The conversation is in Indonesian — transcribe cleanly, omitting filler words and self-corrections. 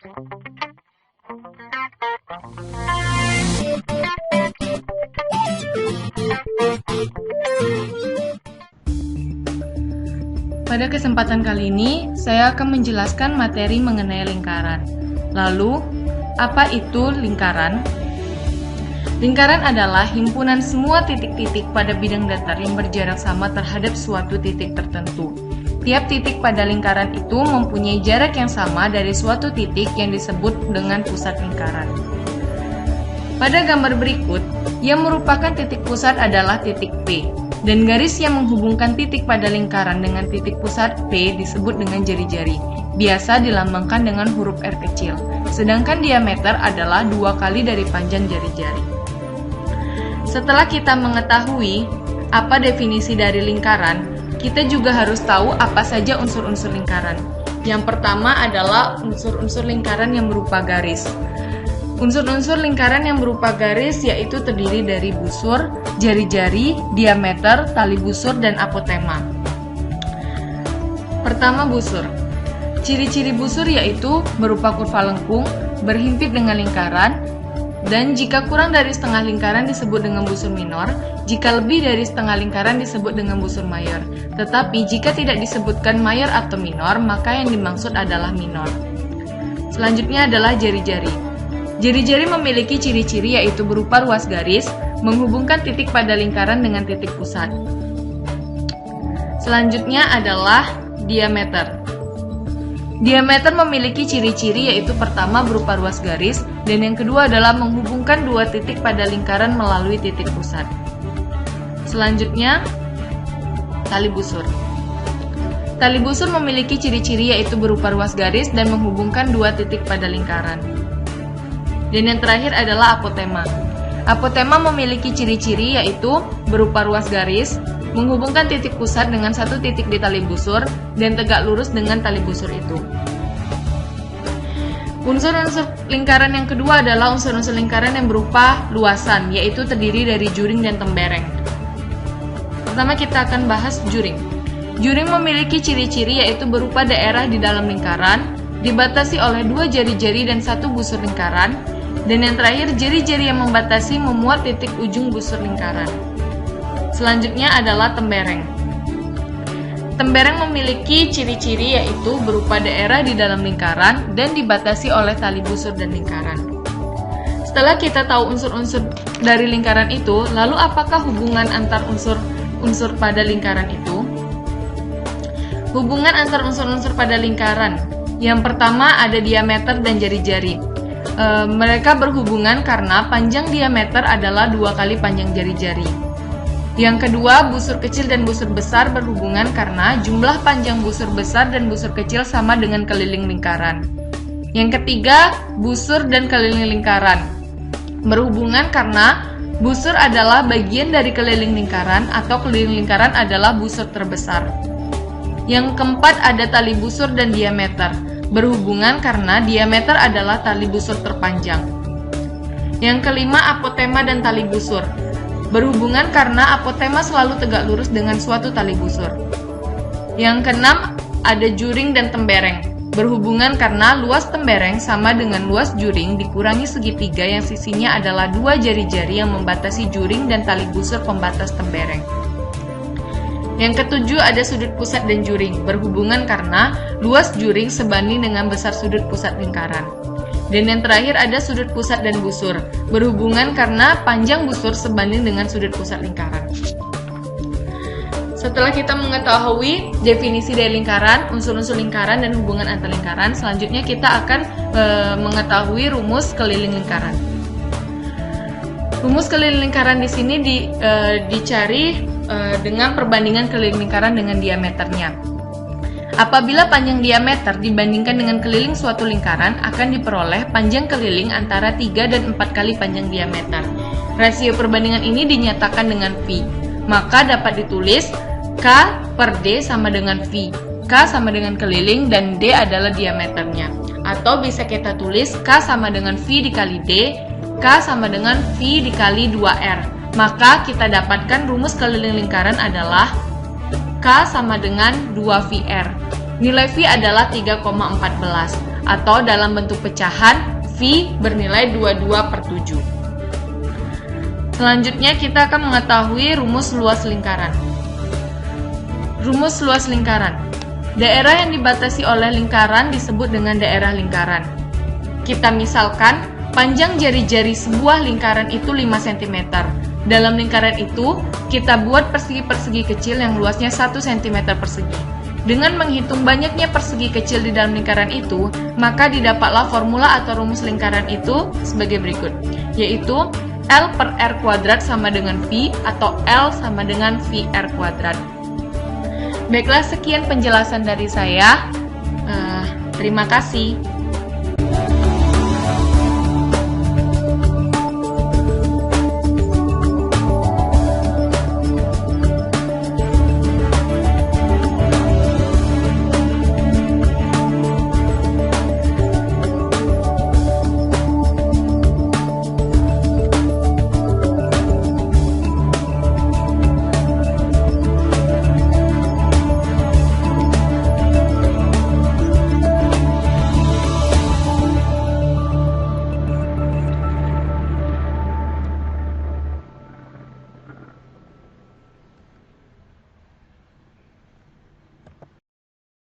Pada kesempatan kali ini, saya akan menjelaskan materi mengenai lingkaran. Lalu, apa itu lingkaran? Lingkaran adalah himpunan semua titik-titik pada bidang datar yang berjarak sama terhadap suatu titik tertentu. Tiap titik pada lingkaran itu mempunyai jarak yang sama dari suatu titik yang disebut dengan pusat lingkaran. Pada gambar berikut, yang merupakan titik pusat adalah titik P. Dan garis yang menghubungkan titik pada lingkaran dengan titik pusat P disebut dengan jari-jari. Biasa dilambangkan dengan huruf R kecil. Sedangkan diameter adalah 2 kali dari panjang jari-jari. Setelah kita mengetahui apa definisi dari lingkaran, kita juga harus tahu apa saja unsur-unsur lingkaran. Yang pertama adalah unsur-unsur lingkaran yang berupa garis. Unsur-unsur lingkaran yang berupa garis yaitu terdiri dari busur, jari-jari, diameter, tali busur, dan apotema. Pertama, busur. Ciri-ciri busur yaitu berupa kurva lengkung, berhimpit dengan lingkaran, dan jika kurang dari setengah lingkaran disebut dengan busur minor, jika lebih dari setengah lingkaran disebut dengan busur mayor. Tetapi jika tidak disebutkan mayor atau minor, maka yang dimaksud adalah minor. Selanjutnya adalah jari-jari. Jari-jari memiliki ciri-ciri yaitu berupa ruas garis, menghubungkan titik pada lingkaran dengan titik pusat. Selanjutnya adalah diameter. Diameter memiliki ciri-ciri yaitu pertama berupa ruas garis, dan yang kedua adalah menghubungkan dua titik pada lingkaran melalui titik pusat. Selanjutnya, tali busur. Tali busur memiliki ciri-ciri yaitu berupa ruas garis dan menghubungkan dua titik pada lingkaran. Dan yang terakhir adalah apotema. Apotema memiliki ciri-ciri yaitu berupa ruas garis, menghubungkan titik pusat dengan satu titik di tali busur, dan tegak lurus dengan tali busur itu. Unsur-unsur lingkaran yang kedua adalah unsur-unsur lingkaran yang berupa luasan, yaitu terdiri dari juring dan tembereng. Pertama kita akan bahas juring. Juring memiliki ciri-ciri yaitu berupa daerah di dalam lingkaran, dibatasi oleh dua jari-jari dan satu busur lingkaran, dan yang terakhir jari-jari yang membatasi memuat titik ujung busur lingkaran. Selanjutnya adalah tembereng. Tembereng memiliki ciri-ciri yaitu berupa daerah di dalam lingkaran dan dibatasi oleh tali busur dan lingkaran. Setelah kita tahu unsur-unsur dari lingkaran itu, lalu apakah hubungan antar unsur-unsur pada lingkaran itu? Hubungan antar unsur-unsur pada lingkaran. Yang pertama ada diameter dan jari-jari. Mereka berhubungan karena panjang diameter adalah 2 kali panjang jari-jari. Yang kedua, busur kecil dan busur besar berhubungan karena jumlah panjang busur besar dan busur kecil sama dengan keliling lingkaran. Yang ketiga, busur dan keliling lingkaran berhubungan karena busur adalah bagian dari keliling lingkaran atau keliling lingkaran adalah busur terbesar. Yang keempat ada tali busur dan diameter, berhubungan karena diameter adalah tali busur terpanjang. Yang kelima apotema dan tali busur, berhubungan karena apotema selalu tegak lurus dengan suatu tali busur. Yang keenam ada juring dan tembereng, berhubungan karena luas tembereng sama dengan luas juring dikurangi segitiga yang sisinya adalah dua jari-jari yang membatasi juring dan tali busur pembatas tembereng. Yang ketujuh ada sudut pusat dan juring, berhubungan karena luas juring sebanding dengan besar sudut pusat lingkaran. Dan yang terakhir ada sudut pusat dan busur, berhubungan karena panjang busur sebanding dengan sudut pusat lingkaran. Setelah kita mengetahui definisi dari lingkaran, unsur-unsur lingkaran, dan hubungan antar lingkaran, selanjutnya kita akan mengetahui rumus keliling lingkaran. Rumus keliling lingkaran di sini dicari dengan perbandingan keliling lingkaran dengan diameternya. Apabila panjang diameter dibandingkan dengan keliling suatu lingkaran, akan diperoleh panjang keliling antara 3 dan 4 kali panjang diameter. Rasio perbandingan ini dinyatakan dengan V. Maka dapat ditulis K per D sama dengan V. K sama dengan keliling dan D adalah diameternya. Atau bisa kita tulis K sama dengan V dikali D, K sama dengan V dikali 2R. Maka kita dapatkan rumus keliling lingkaran adalah K sama dengan 2VR. Nilai V adalah 3,14 atau dalam bentuk pecahan V bernilai 22/7. Selanjutnya kita akan mengetahui rumus luas lingkaran. Rumus luas lingkaran. Daerah yang dibatasi oleh lingkaran disebut dengan daerah lingkaran. Kita misalkan, panjang jari-jari sebuah lingkaran itu 5 cm. Dalam lingkaran itu, kita buat persegi-persegi kecil yang luasnya 1 cm persegi. Dengan menghitung banyaknya persegi kecil di dalam lingkaran itu, maka didapatlah formula atau rumus lingkaran itu sebagai berikut, yaitu L per R kuadrat sama dengan V atau L sama dengan VR kuadrat. Baiklah, sekian penjelasan dari saya. Terima kasih.